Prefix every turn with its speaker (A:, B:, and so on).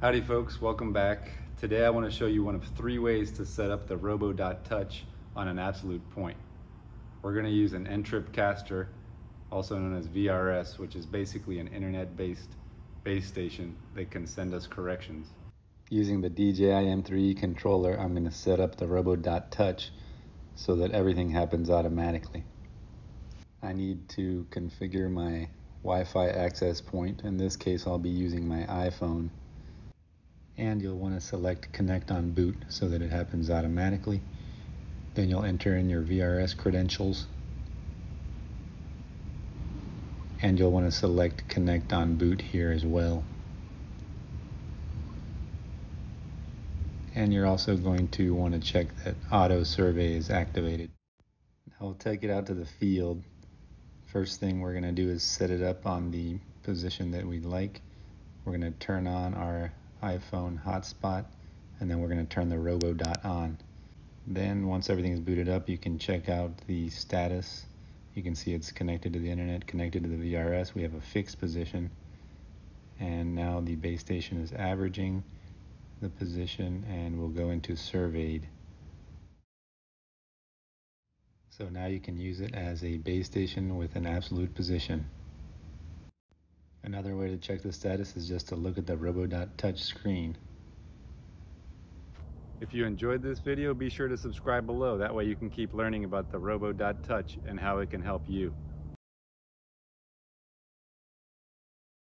A: Howdy folks, welcome back. Today I want to show you one of 3 ways to set up the RoboDot touch on an absolute point. We're going to use an N-trip caster, also known as VRS, which is basically an internet-based base station that can send us corrections. Using the DJI M3 controller, I'm going to set up the RoboDot touch so that everything happens automatically. I need to configure my Wi-Fi access point. In this case, I'll be using my iPhone. And you'll want to select Connect on Boot so that it happens automatically. Then you'll enter in your VRS credentials. And you'll want to select Connect on Boot here as well. And you're also going to want to check that Auto Survey is activated. Now we'll take it out to the field. First thing we're going to do is set it up on the position that we'd like. We're going to turn on our iPhone hotspot, and then we're going to turn the RoboDot on. Then once everything is booted up, you can check out the status. You can see it's connected to the internet, connected to the VRS. We have a fixed position, and now the base station is averaging the position, and we'll go into surveyed. So now you can use it as a base station with an absolute position. Another way to check the status is just to look at the RoboDot touch screen. If you enjoyed this video, be sure to subscribe below. That way you can keep learning about the RoboDot touch and how it can help you.